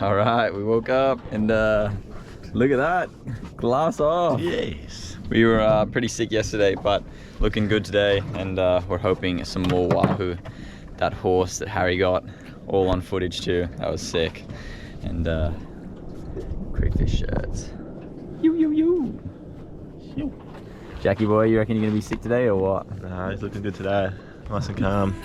All right, we woke up and look at that, glass off. Yes. We were pretty sick yesterday, but looking good today, and we're hoping some more wahoo. That horse that Harry got, all on footage too. That was sick. And crayfish shirts. You. Jackie boy, you reckon you're gonna be sick today or what? Nah, he's looking good today. Nice and calm.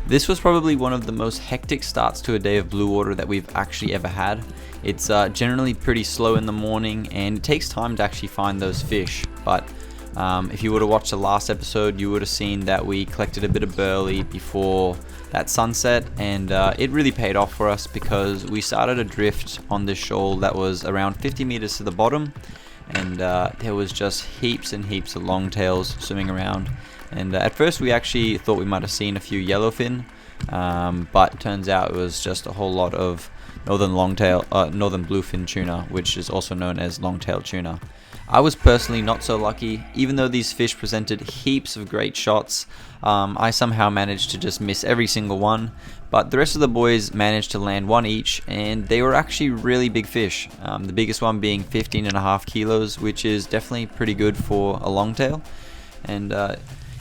This was probably one of the most hectic starts to a day of blue water that we've actually ever had. It's generally pretty slow in the morning and it takes time to actually find those fish, but if you would have watched the last episode, you would have seen that we collected a bit of burley before that sunset, and it really paid off for us because we started a drift on this shoal that was around 50 meters to the bottom, and there was just heaps and heaps of longtails swimming around. And at first we actually thought we might have seen a few yellowfin, but turns out it was just a whole lot of northern bluefin tuna, which is also known as longtail tuna. I was personally not so lucky. Even though these fish presented heaps of great shots, I somehow managed to just miss every single one, but the rest of the boys managed to land one each, and they were actually really big fish. The biggest one being 15.5 kilos, which is definitely pretty good for a longtail. And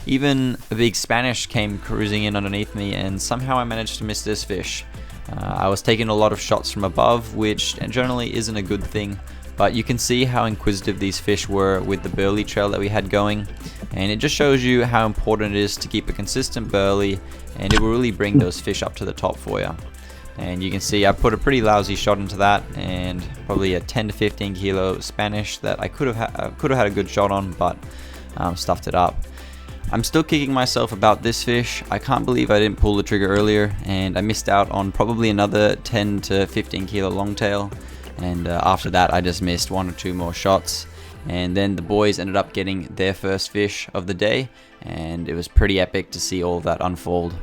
even a big Spanish came cruising in underneath me, and somehow I managed to miss this fish. I was taking a lot of shots from above, which generally isn't a good thing, but you can see how inquisitive these fish were with the burley trail that we had going, and it just shows you how important it is to keep a consistent burley, and it will really bring those fish up to the top for you. And you can see I put a pretty lousy shot into that, and probably a 10 to 15 kilo Spanish that I could have had a good shot on, but stuffed it up. I'm still kicking myself about this fish. I can't believe I didn't pull the trigger earlier, and I missed out on probably another 10 to 15 kilo longtail. And after that I just missed one or two more shots, and then the boys ended up getting their first fish of the day, and it was pretty epic to see all of that unfold.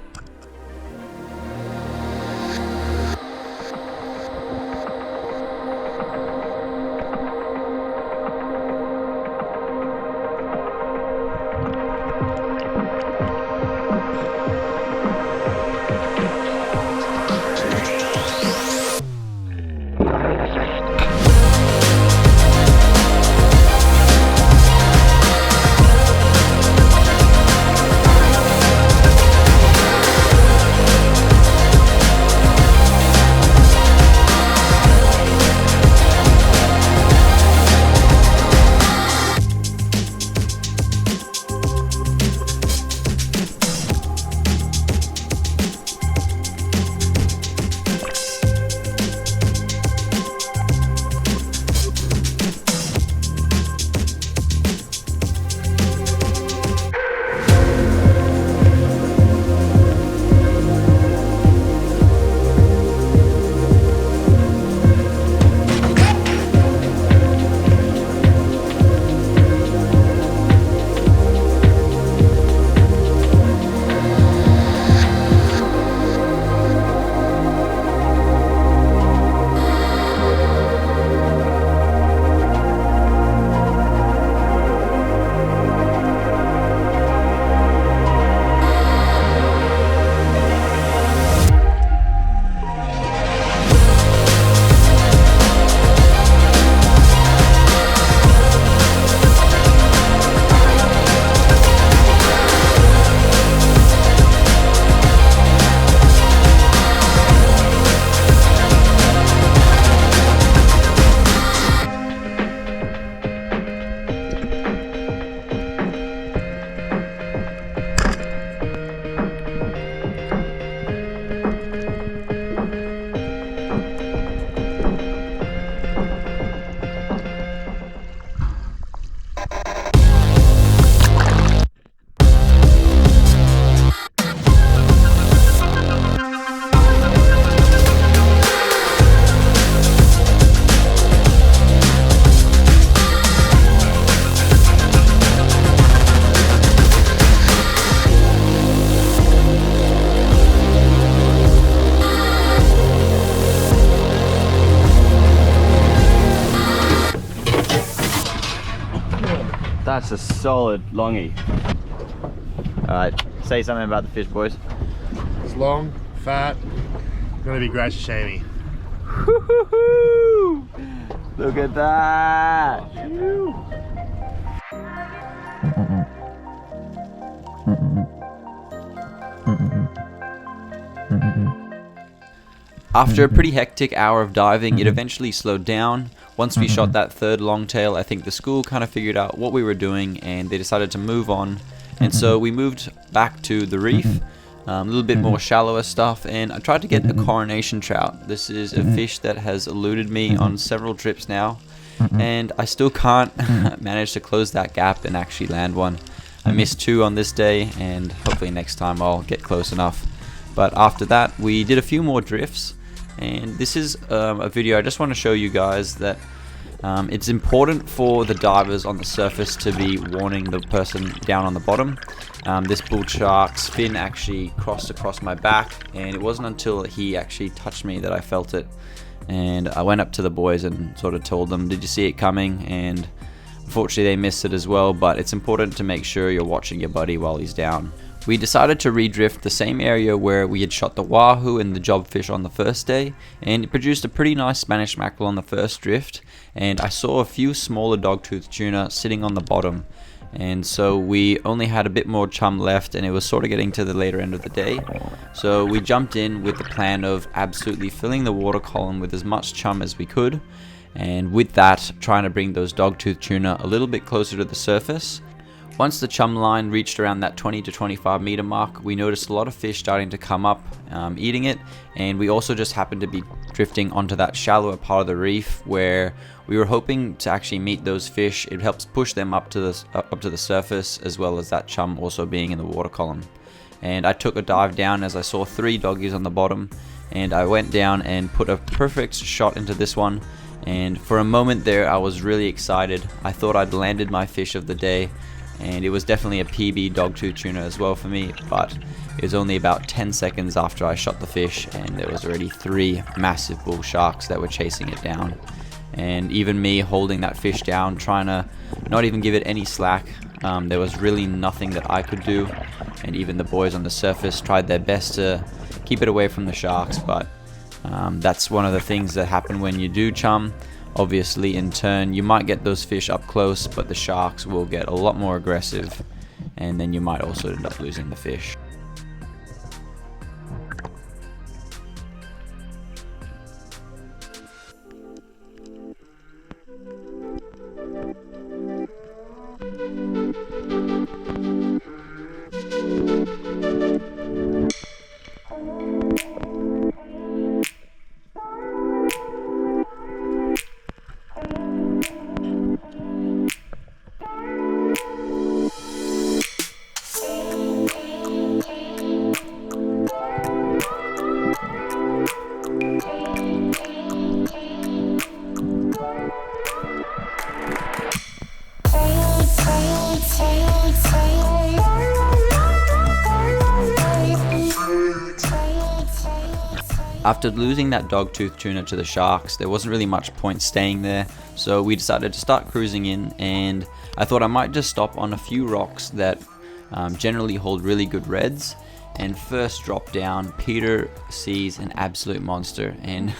That's a solid longie. Alright, say something about the fish, boys. It's long, fat, gonna be great sashimi. Look at that! After a pretty hectic hour of diving, it eventually slowed down. Once we shot that third longtail, I think the school kind of figured out what we were doing and they decided to move on. And so we moved back to the reef, a little bit more shallower stuff, and I tried to get a coronation trout. This is a fish that has eluded me on several trips now, and I still can't manage to close that gap and actually land one. I missed 2 on this day, and hopefully next time I'll get close enough. But after that, we did a few more drifts. And this is a video I just want to show you guys that it's important for the divers on the surface to be warning the person down on the bottom. This bull shark's fin actually crossed across my back, and it wasn't until he actually touched me that I felt it. And I went up to the boys and sort of told them, did you see it coming? And unfortunately they missed it as well, but it's important to make sure you're watching your buddy while he's down. We decided to redrift the same area where we had shot the wahoo and the jobfish on the first day, and it produced a pretty nice Spanish mackerel on the first drift, and I saw a few smaller dogtooth tuna sitting on the bottom, and so we only had a bit more chum left, and it was sort of getting to the later end of the day. So we jumped in with the plan of absolutely filling the water column with as much chum as we could, and with that trying to bring those dogtooth tuna a little bit closer to the surface. Once the chum line reached around that 20 to 25 meter mark, we noticed a lot of fish starting to come up, eating it, and we also just happened to be drifting onto that shallower part of the reef where we were hoping to actually meet those fish. It helps push them up to the surface, as well as that chum also being in the water column. And I took a dive down as I saw 3 doggies on the bottom, and I went down and put a perfect shot into this one. And for a moment there, I was really excited. I thought I'd landed my fish of the day. And it was definitely a PB dogtooth tuna as well for me, but it was only about 10 seconds after I shot the fish and there was already 3 massive bull sharks that were chasing it down. And even me holding that fish down, trying to not even give it any slack, there was really nothing that I could do. And even the boys on the surface tried their best to keep it away from the sharks, but that's one of the things that happen when you do chum. Obviously, in turn, you might get those fish up close, but the sharks will get a lot more aggressive, and then you might also end up losing the fish. After losing that dogtooth tuna to the sharks, there wasn't really much point staying there, so we decided to start cruising in, and I thought I might just stop on a few rocks that generally hold really good reds. And first drop down, Peter sees an absolute monster, and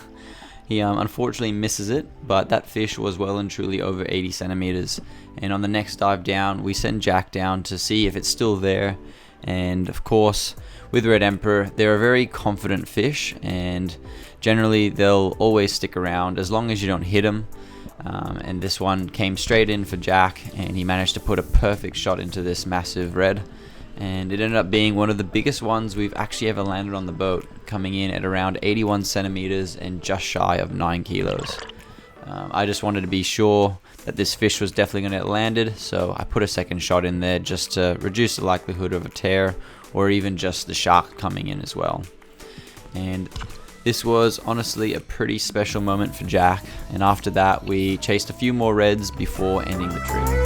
he unfortunately misses it, but that fish was well and truly over 80 centimeters. And on the next dive down, we send Jack down to see if it's still there. And of course, with Red Emperor, they're a very confident fish, and generally they'll always stick around as long as you don't hit them. And this one came straight in for Jack, and he managed to put a perfect shot into this massive red. And it ended up being one of the biggest ones we've actually ever landed on the boat, coming in at around 81 centimeters and just shy of 9 kilos. I just wanted to be sure that this fish was definitely going to get landed, so I put a second shot in there just to reduce the likelihood of a tear, or even just the shark coming in as well. And this was honestly a pretty special moment for Jack, and after that we chased a few more reds before ending the trip.